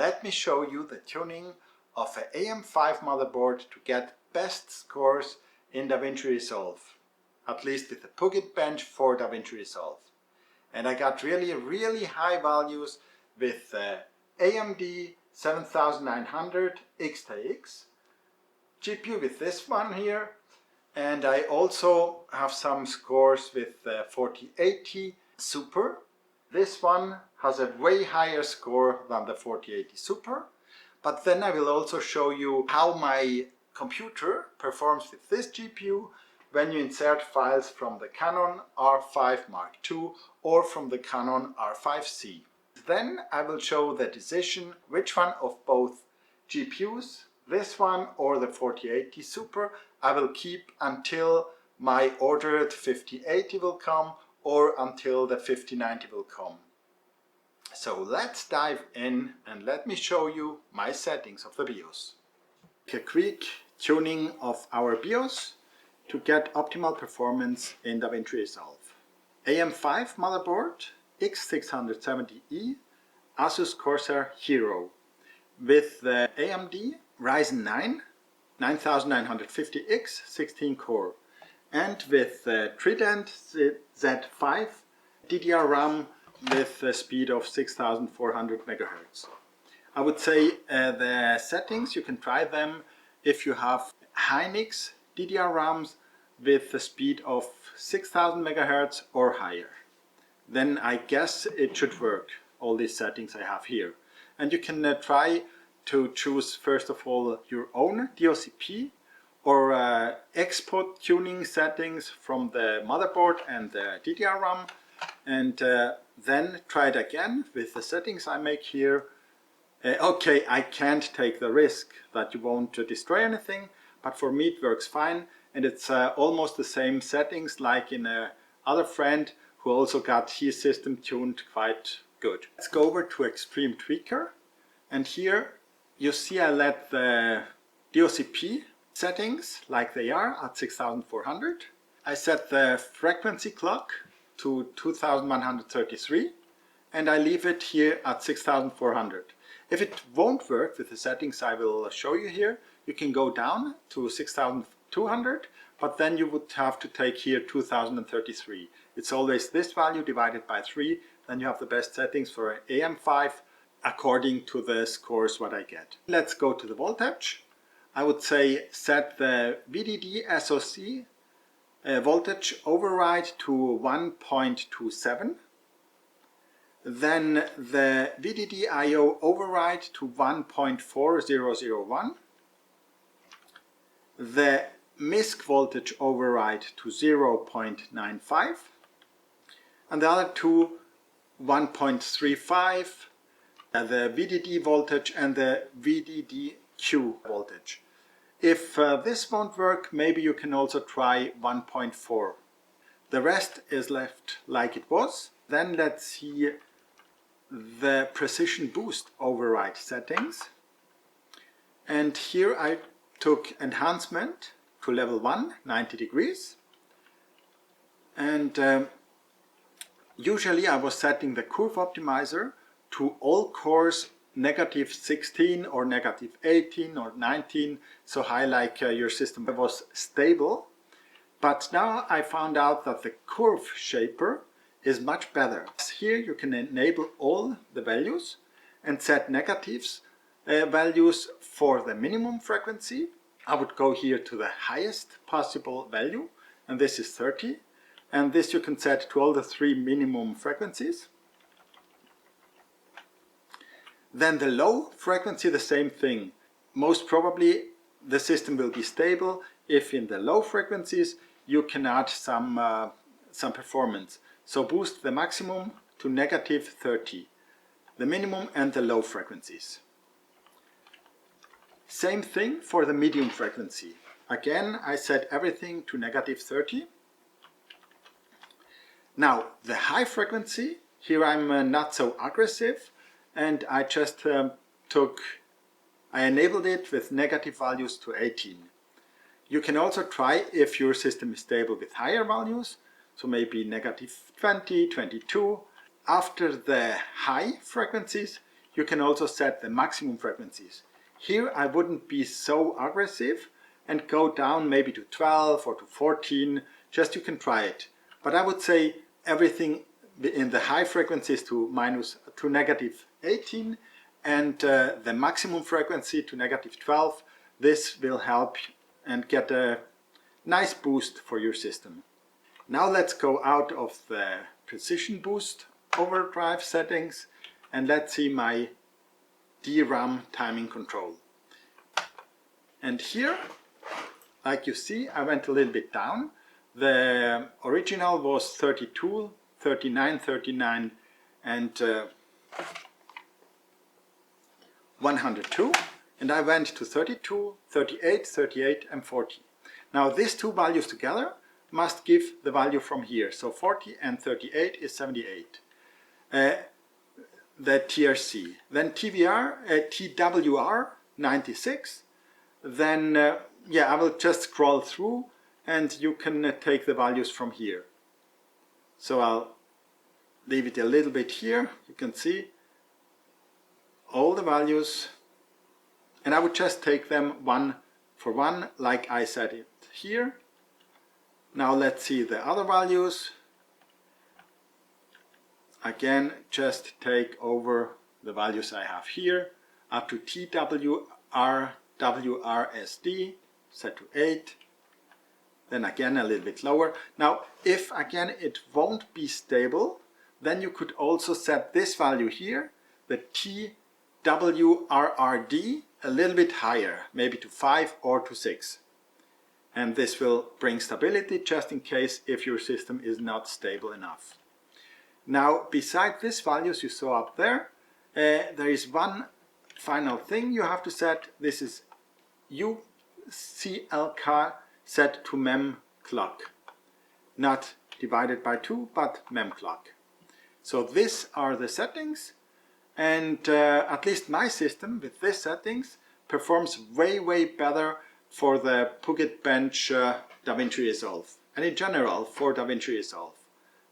let me show you the tuning of an AM5 motherboard to get best scores in DaVinci Resolve, at least with the Puget Bench for DaVinci Resolve. And I got really high values with AMD 7900 XTX GPU with this one here, and I also have some scores with 4080 Super. This one has a way higher score than the 4080 Super, but then I will also show you how my computer performs with this GPU when you insert files from the CANON R5 Mark II or from the CANON R5C. Then I will show the decision which one of both GPUs, this one or the 4080 Super, I will keep until my ordered 5080 will come or until the 5090 will come. So let's dive in and let me show you my settings of the BIOS. A quick tuning of our BIOS to get optimal performance in DaVinci Resolve. AM5 motherboard X670E Asus Corsair Hero with the AMD Ryzen 9 9950X 16 core and with the Trident Z5 DDR RAM with a speed of 6400 MHz. I would say the settings, you can try them if you have Hynix DDR RAMs with a speed of 6000 MHz or higher. Then I guess it should work, all these settings I have here. And you can try to choose first of all your own DOCP or export tuning settings from the motherboard and the DDR RAM, and then try it again with the settings I make here. Okay, I can't take the risk that you won't destroy anything, but for me it works fine, and it's almost the same settings like in other friend who also got his system tuned quite good. Let's go over to Extreme Tweaker, and here you see I let the DOCP settings like they are at 6400. I set the frequency clock to 2133 and I leave it here at 6400. If it won't work with the settings I will show you here, you can go down to 6200, but then you would have to take here 2033. It's always this value divided by 3, then you have the best settings for AM5 according to the scores what I get. Let's go to the voltage. I would say set the VDD SoC voltage override to 1.27, then the VDD IO override to 1.4001, the MISC voltage override to 0.95, and the other two 1.35, the VDD voltage and the VDDQ voltage. If this won't work, maybe you can also try 1.4. The rest is left like it was. Then let's see the precision boost override settings. And here I took enhancement to level 1, 90 degrees. And usually I was setting the curve optimizer to all cores -16 or -18 or 19, so high like your system was stable. But now I found out that the curve shaper is much better. Here you can enable all the values and set negatives values for the minimum frequency. I would go here to the highest possible value, and this is 30, and this you can set to all the 3 minimum frequencies. Then the low frequency, the same thing. Most probably the system will be stable if in the low frequencies you can add some performance. So boost the maximum to -30, the minimum and the low frequencies. Same thing for the medium frequency. Again, I set everything to -30. Now the high frequency, here I'm not so aggressive, and I just I enabled it with negative values to 18. You can also try if your system is stable with higher values, so maybe -20, 22. After the high frequencies, you can also set the maximum frequencies. Here I wouldn't be so aggressive and go down maybe to 12 or to 14, just you can try it. But I would say everything in the high frequencies to negative 18 and the maximum frequency to negative 12. This will help and get a nice boost for your system. Now let's go out of the precision boost overdrive settings and let's see my DRAM timing control. And here, like you see, I went a little bit down. The original was 32, 39, 39 and 102, and I went to 32, 38, 38 and 40. Now these two values together must give the value from here. So 40 and 38 is 78. The TRC. Then TWR 96. Then I will just scroll through and you can take the values from here. So I'll leave it a little bit here. You can see all the values and I would just take them one for one like I said it here. Now let's see the other values. Again, just take over the values I have here up to TWRWRSD, set to 8. Then again a little bit lower. Now if again it won't be stable, then you could also set this value here, the TWRRD, a little bit higher, maybe to 5 or to 6. And this will bring stability just in case if your system is not stable enough. Now beside these values you saw up there, there is one final thing you have to set. This is UCLK set to mem clock. Not divided by 2, but mem clock. So these are the settings, and at least my system with these settings performs way better for the Puget Bench DaVinci Resolve, and in general for DaVinci Resolve.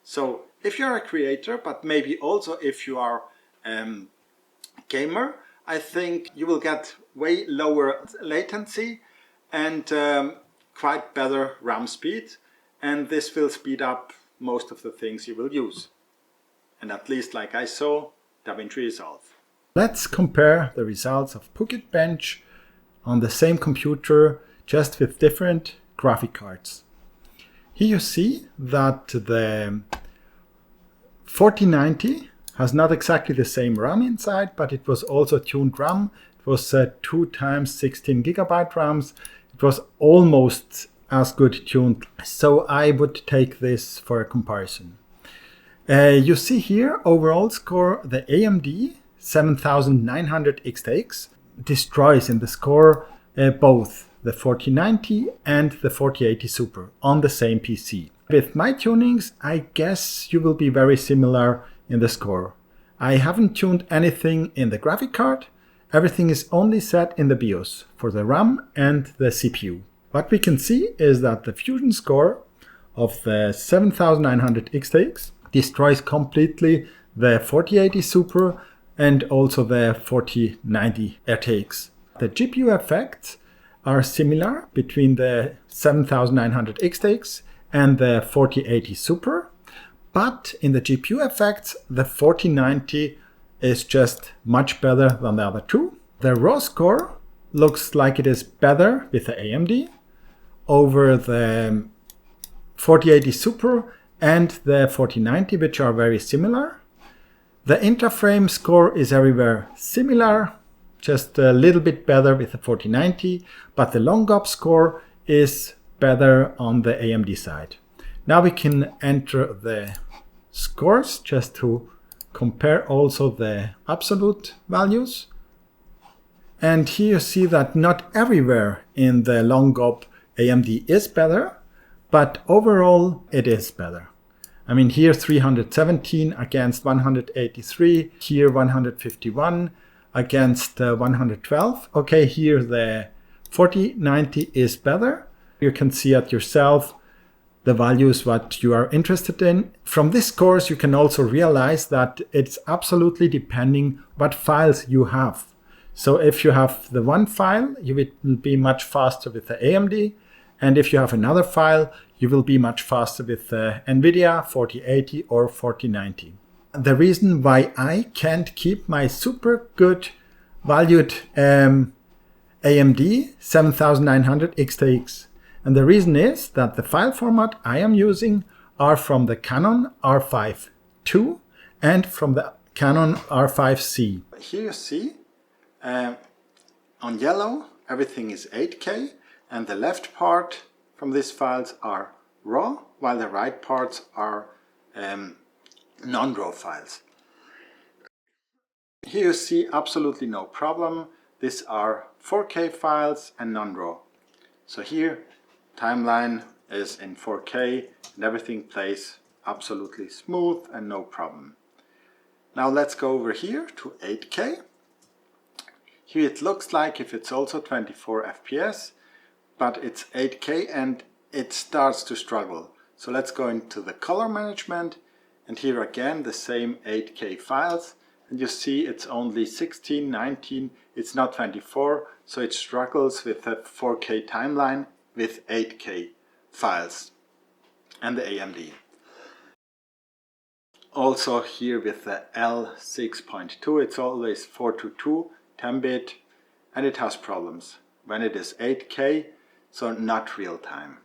So if you're a creator, but maybe also if you are gamer, I think you will get way lower latency and quite better RAM speed, and this will speed up most of the things you will use. And at least like I saw, DaVinci Resolve. Let's compare the results of Puget Bench on the same computer, just with different graphic cards. Here you see that the 4090 has not exactly the same RAM inside, but it was also tuned RAM. It was 2 times 16 GB RAMs. It was almost as good tuned. So I would take this for a comparison. You see here overall score, the AMD 7900 XTX destroys in the score both the 4090 and the 4080 Super on the same PC. With my tunings, I guess you will be very similar in the score. I haven't tuned anything in the graphic card. Everything is only set in the BIOS for the RAM and the CPU. What we can see is that the fusion score of the 7900 XTX destroys completely the 4080 Super and also the 4090 RTX. The GPU effects are similar between the 7900 XTX and the 4080 Super, but in the GPU effects, the 4090 is just much better than the other two. The raw score looks like it is better with the AMD over the 4080 Super and the 4090, which are very similar. The interframe score is everywhere similar, just a little bit better with the 4090, but the long op score is better on the AMD side. Now we can enter the scores just to compare also the absolute values. And here you see that not everywhere in the long op AMD is better, but overall it is better. I mean, here 317 against 183, here 151 against 112. Okay, here the 4090 is better. You can see it yourself. the values what you are interested in. From this course, you can also realize that it's absolutely depending what files you have. So if you have the one file, you will be much faster with the AMD. And if you have another file, you will be much faster with the NVIDIA 4080 or 4090. The reason why I can't keep my super good valued AMD 7900 XTX. And the reason is that the file format I am using are from the CANON R5 II and from the CANON R5C. Here you see on yellow everything is 8K, and the left part from these files are RAW, while the right parts are non-RAW files. Here you see absolutely no problem. These are 4K files and non-RAW. So here timeline is in 4K and everything plays absolutely smooth and no problem. Now let's go over here to 8K. Here it looks like if it's also 24 FPS, but it's 8K and it starts to struggle. So let's go into the color management, and here again the same 8K files, and you see it's only 16, 19, it's not 24, so it struggles with the 4K timeline with 8K files and the AMD. Also here with the L6.2, it's always 422 10-bit, and it has problems when it is 8K, so not real time.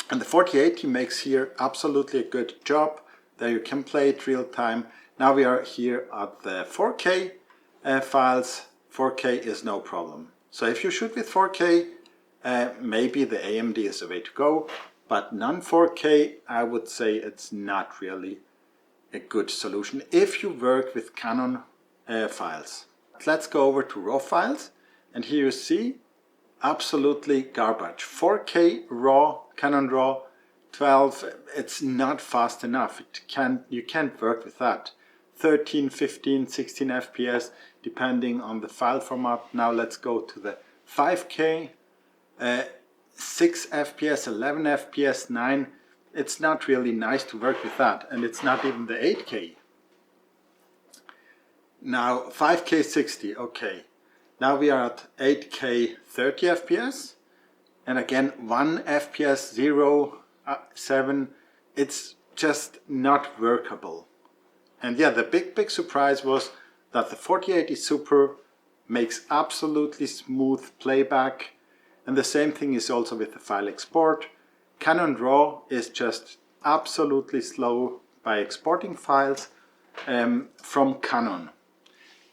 And the 4080 makes here absolutely a good job. There you can play it real time. Now we are here at the 4K files. 4K is no problem. So if you shoot with 4K, maybe the AMD is the way to go, but non-4K, I would say it's not really a good solution if you work with CANON files. Let's go over to RAW files, and here you see absolutely garbage. 4K RAW, CANON RAW 12, it's not fast enough. You can't work with that. 13, 15, 16 FPS depending on the file format. Now let's go to the 5K, 6 FPS, 11 FPS, 9. It's not really nice to work with that, and it's not even the 8K. Now 5K 60, okay. Now we are at 8K 30 FPS, and again 1 FPS 0, 7, it's just not workable. And yeah, the big surprise was that the 4080 Super makes absolutely smooth playback, and the same thing is also with the file export. CANON RAW is just absolutely slow by exporting files from CANON.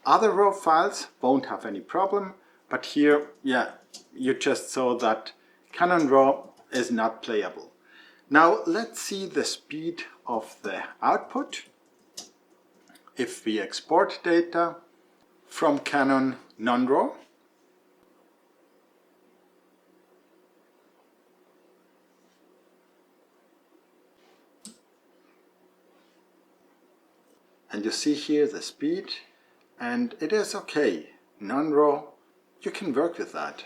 Other RAW files won't have any problem, but here, yeah, you just saw that CANON RAW is not playable. Now let's see the speed of the output. If we export data from CANON non-RAW, and you see here the speed, and it is okay. Non-RAW, you can work with that,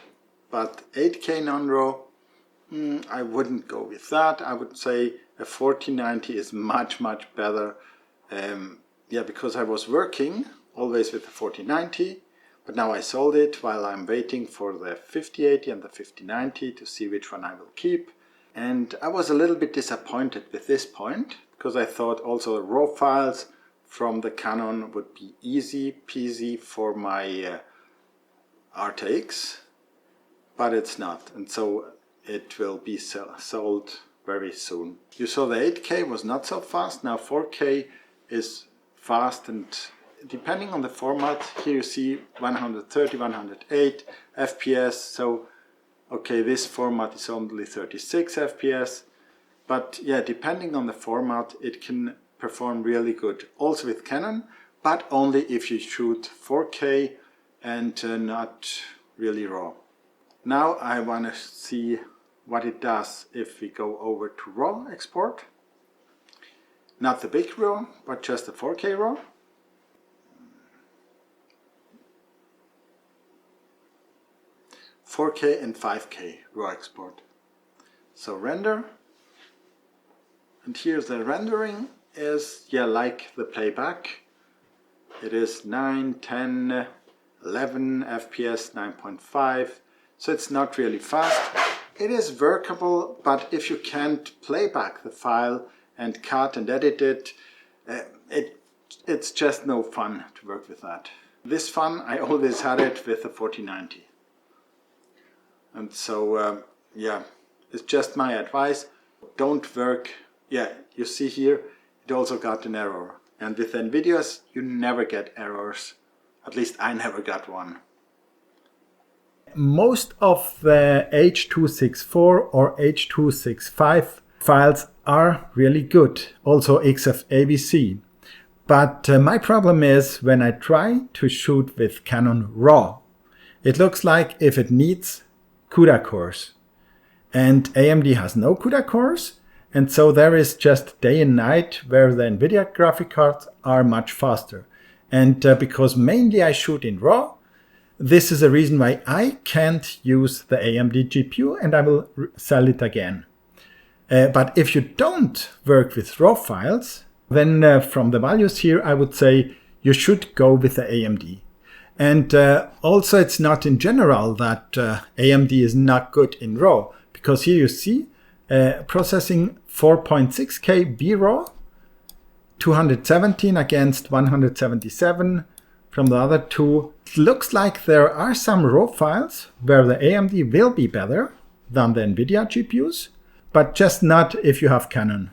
but 8K non-RAW, I wouldn't go with that. I would say a 4090 is much better. Yeah, because I was working always with the 4090, but now I sold it while I'm waiting for the 5080 and the 5090 to see which one I will keep. And I was a little bit disappointed with this point, because I thought also RAW files from the CANON would be easy peasy for my RTX, but it's not, and so it will be sold very soon. You saw the 8K was not so fast. Now 4K is fast, and depending on the format, here you see 130, 108 FPS. So okay, this format is only 36 FPS, but yeah, depending on the format, it can perform really good. Also with CANON, but only if you shoot 4K and not really RAW. Now I want to see what it does if we go over to RAW export. Not the big RAW, but just the 4K RAW. .4K and 5K RAW export. So render, And here the rendering is, yeah, like the playback. It is 9, 10, 11 FPS, 9.5. So it's not really fast. It is workable, but if you can't play back the file and cut and edit it, it's just no fun to work with that. This fun, I always had it with the 4090. And so, yeah, it's just my advice. Don't work, yeah, you see here, it also got an error. And with NVIDIA's, you never get errors. At least I never got one. Most of the H.264 or H.265 files are really good, also XFABC. But my problem is when I try to shoot with Canon RAW, it looks like if it needs CUDA cores. And AMD has no CUDA cores, and so there is just day and night where the NVIDIA graphic cards are much faster. And because mainly I shoot in RAW, this is a reason why I can't use the AMD GPU, and I will sell it again. But if you don't work with RAW files, then from the values here, I would say you should go with the AMD. And also it's not in general that AMD is not good in RAW, because here you see processing 4.6K BRAW, 217 against 177 from the other two. It looks like there are some RAW files where the AMD will be better than the NVIDIA GPUs, but just not if you have Canon.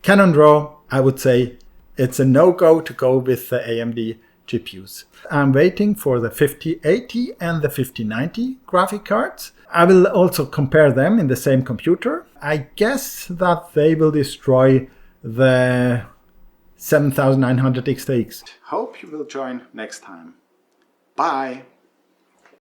Canon RAW, I would say it's a no-go to go with the AMD GPUs. I'm waiting for the 5080 and the 5090 graphic cards. I will also compare them in the same computer. I guess that they will destroy the 7900 XTX. Hope you will join next time. Bye!